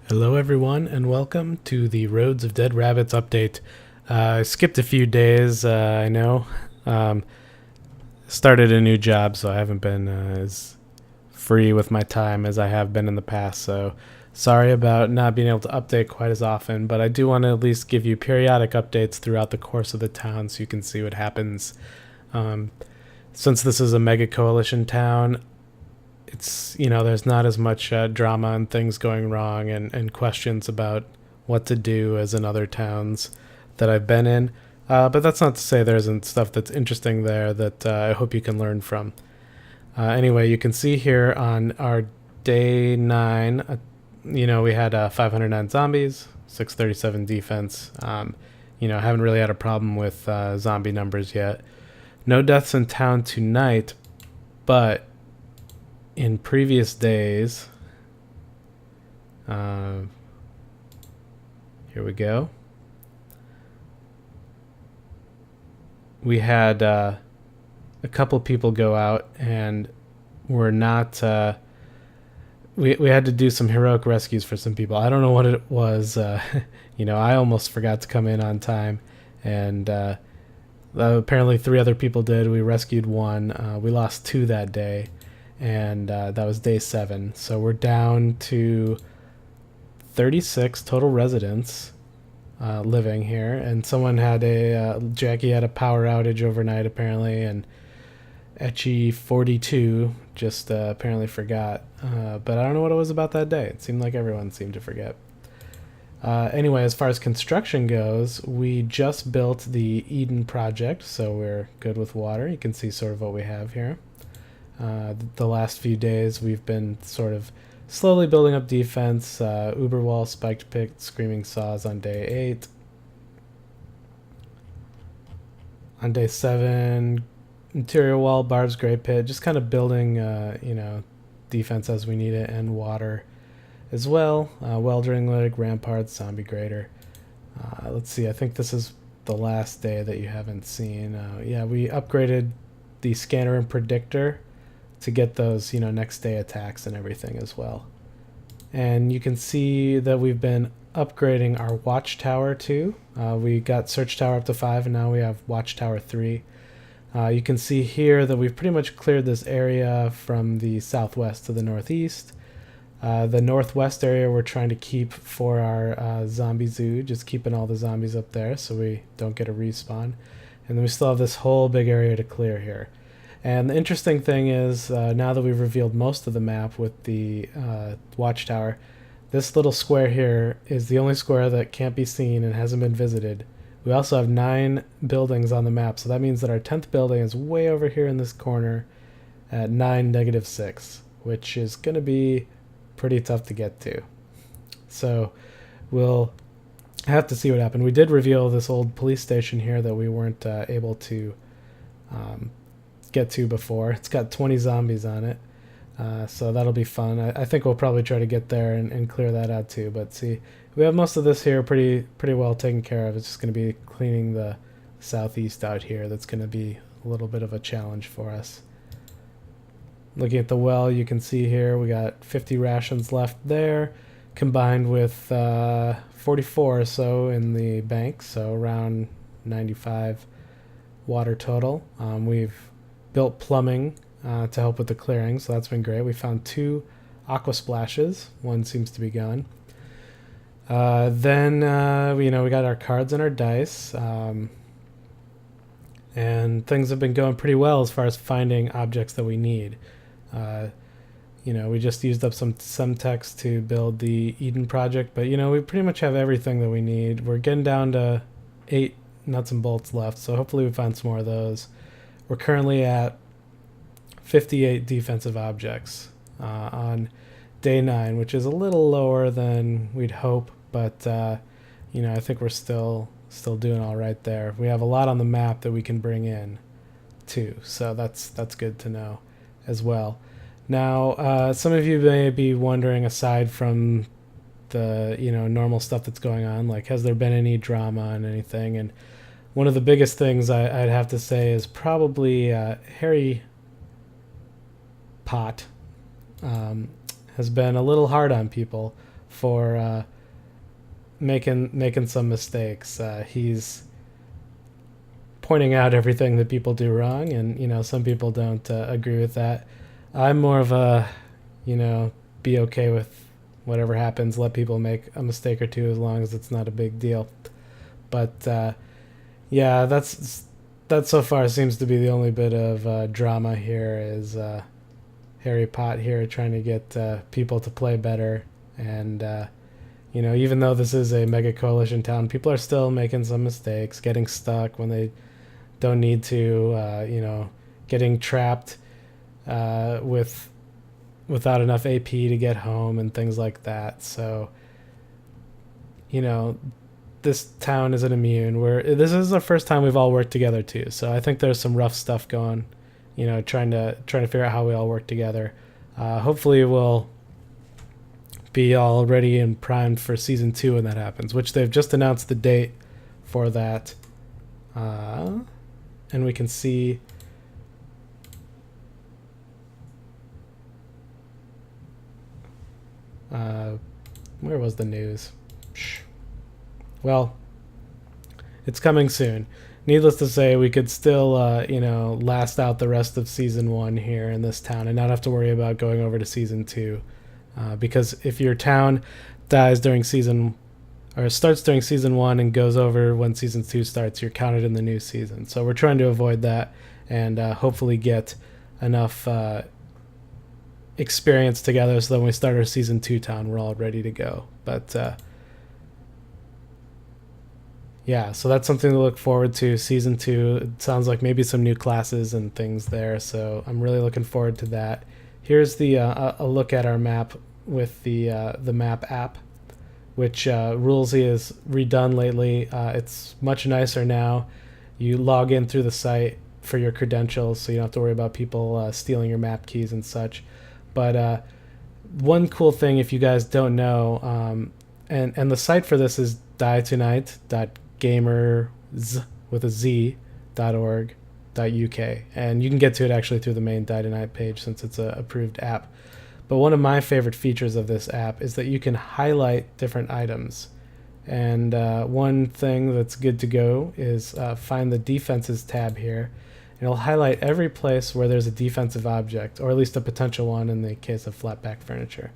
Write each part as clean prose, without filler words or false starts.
Hello everyone and welcome to the Roads of Dead Rabbits update. I skipped a few days, I know. Started a new job, so I haven't been as free with my time as I have been in the past, so sorry about not being able to update quite as often, but I do want to at least give you periodic updates throughout the course of the town so you can see what happens. Since this is a mega coalition town, it's, there's not as much drama and things going wrong and questions about what to do as in other towns that I've been in. But that's not to say there isn't stuff that's interesting there that I hope you can learn from. Anyway, you can see here on our day 9, we had 509 zombies, 637 defense. Haven't really had a problem with zombie numbers yet. No deaths in town tonight, but in previous days, here we go. We had a couple people go out and were not. We had to do some heroic rescues for some people. I don't know what it was. I almost forgot to come in on time, and apparently 3 other people did. We rescued 1. We lost 2 that day. And that was day 7. So we're down to 36 total residents living here. And someone had Jackie had a power outage overnight apparently, and Etchy42 just apparently forgot. But I don't know what it was about that day. It seemed like everyone seemed to forget. Anyway, as far as construction goes, we just built the Eden project, so we're good with water. You can see sort of what we have here. The last few days we've been sort of slowly building up defense. Uber wall, spiked pick, screaming saws on day 8. On day 7, interior wall, barbs, gray pit, just kind of building defense as we need it, and water as well. Weldering leg, ramparts, zombie grader. Let's see, I think this is the last day that you haven't seen. Yeah, we upgraded the scanner and predictor to get those, next day attacks and everything as well. And you can see that we've been upgrading our watchtower too. We got search tower up to 5, and now we have watchtower 3. You can see here that we've pretty much cleared this area from the southwest to the northeast. The northwest area we're trying to keep for our zombie zoo, just keeping all the zombies up there so we don't get a respawn. And then we still have this whole big area to clear here. And the interesting thing is, now that we've revealed most of the map with the watchtower, this little square here is the only square that can't be seen and hasn't been visited. We also have 9 buildings on the map, so that means that our 10th building is way over here in this corner at 9, -6, which is going to be pretty tough to get to. So we'll have to see what happened. We did reveal this old police station here that we weren't able to get to before. It's got 20 zombies on it, so that'll be fun. I think we'll probably try to get there and clear that out too. But see, we have most of this here pretty well taken care of. It's just going to be cleaning the southeast out here that's going to be a little bit of a challenge for us. Looking at the well, you can see here we got 50 rations left there, combined with 44 or so in the bank, so around 95 water total. We've built plumbing to help with the clearing, so that's been great. We found 2 aqua splashes. One seems to be gone. Then we got our cards and our dice, and things have been going pretty well as far as finding objects that we need. We just used up some text to build the Eden project, but we pretty much have everything that we need. We're getting down to 8 nuts and bolts left, so hopefully we find some more of those. We're currently at 58 defensive objects on day 9, which is a little lower than we'd hope, but I think we're still doing all right there. We have a lot on the map that we can bring in too, so that's good to know as well. Now, some of you may be wondering, aside from the normal stuff that's going on, like, has there been any drama and anything? And one of the biggest things I'd have to say is probably Harry Pot has been a little hard on people for making some mistakes. He's pointing out everything that people do wrong, and some people don't agree with that. I'm more of a be okay with whatever happens. Let people make a mistake or two as long as it's not a big deal. But yeah, that so far seems to be the only bit of drama here is Harry Potter here trying to get people to play better. And even though this is a mega coalition town, people are still making some mistakes, getting stuck when they don't need to, getting trapped without enough AP to get home and things like that. So this town isn't immune. This is the first time we've all worked together too. So I think there's some rough stuff going, trying to figure out how we all work together. Hopefully we'll be all ready and primed for season 2 when that happens, which they've just announced the date for that. And we can see where was the news? Well, it's coming soon. Needless to say, we could still, last out the rest of season 1 here in this town and not have to worry about going over to season 2. Because if your town dies during starts during season 1 and goes over when season 2 starts, you're counted in the new season. So we're trying to avoid that and hopefully get enough experience together so that when we start our season 2 town, we're all ready to go. But yeah, so that's something to look forward to. Season 2, it sounds like maybe some new classes and things there, so I'm really looking forward to that. Here's the a look at our map with the map app, which Rulesy has redone lately. It's much nicer now. You log in through the site for your credentials, so you don't have to worry about people stealing your map keys and such. But one cool thing, if you guys don't know, and the site for this is Die2Nite.gamers with a z.org.uk, and you can get to it actually through the main Die2Nite page since it's an approved app. But one of my favorite features of this app is that you can highlight different items. And one thing that's good to go is find the defenses tab here. And it'll highlight every place where there's a defensive object, or at least a potential one in the case of flatback furniture.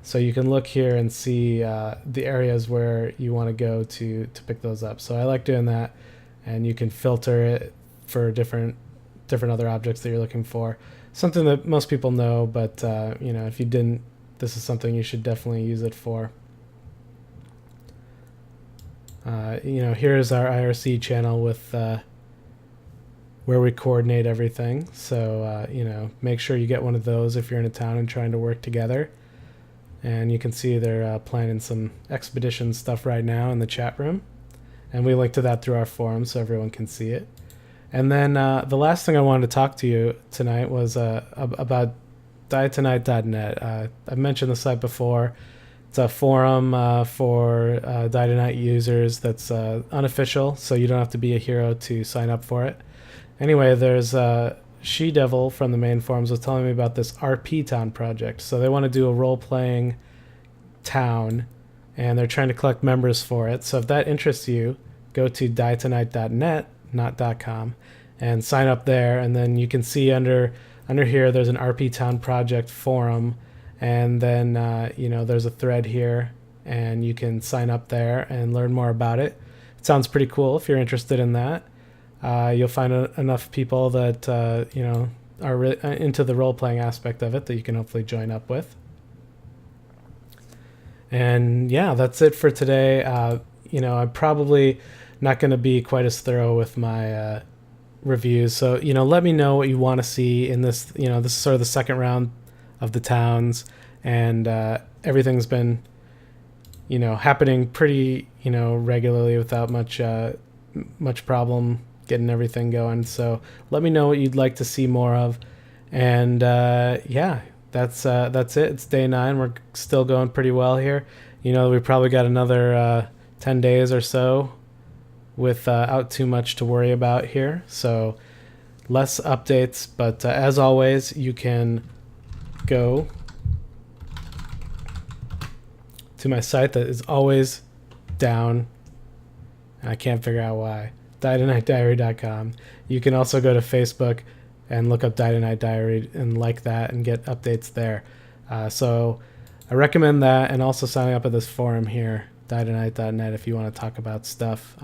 So you can look here and see the areas where you want to go to pick those up. So I like doing that, and you can filter it for different other objects that you're looking for. Something that most people know, but if you didn't, this is something you should definitely use it for. Here's our IRC channel with where we coordinate everything. So make sure you get one of those if you're in a town and trying to work together. And you can see they're planning some expedition stuff right now in the chat room. And we link to that through our forum so everyone can see it. And then the last thing I wanted to talk to you tonight was about Die2Nite.net. I mentioned the site before. It's a forum for Die2Nite users that's unofficial, so you don't have to be a hero to sign up for it. Anyway, there's She-Devil from the main forums was telling me about this RP Town project. So they want to do a role-playing town, and they're trying to collect members for it. So if that interests you, go to Die2Nite.net, not .com, and sign up there. And then you can see under here there's an RP Town project forum, and then there's a thread here, and you can sign up there and learn more about it. It sounds pretty cool if you're interested in that. You'll find enough people that are into the role-playing aspect of it that you can hopefully join up with. And yeah, that's it for today. I'm probably not going to be quite as thorough with my reviews. So, let me know what you want to see in this. This is sort of the second round of the towns, and everything's been, happening pretty, regularly without much problem getting everything going. So let me know what you'd like to see more of. And yeah, that's it. It's day 9. We're still going pretty well here. We probably got another 10 days or so without too much to worry about here. So less updates, but as always, you can go to my site that is always down, and I can't figure out why. Die2NiteDiary.com. You can also go to Facebook and look up Die2Nite Diary and like that and get updates there. So I recommend that, and also signing up at this forum here, die2nite.net, if you want to talk about stuff.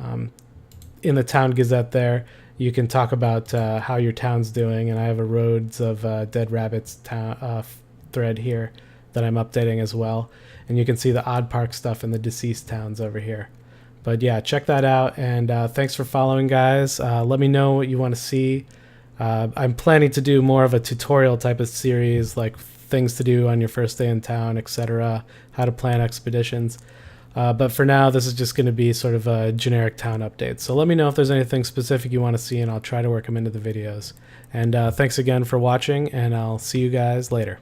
In the Town Gazette there, you can talk about how your town's doing, and I have a Roads of Dead Rabbits thread here that I'm updating as well. And you can see the Odd Park stuff in the deceased towns over here. But yeah, check that out, and thanks for following, guys. Let me know what you want to see. I'm planning to do more of a tutorial type of series, like things to do on your first day in town, etc., how to plan expeditions. But for now, this is just going to be sort of a generic town update. So let me know if there's anything specific you want to see, and I'll try to work them into the videos. And thanks again for watching, and I'll see you guys later.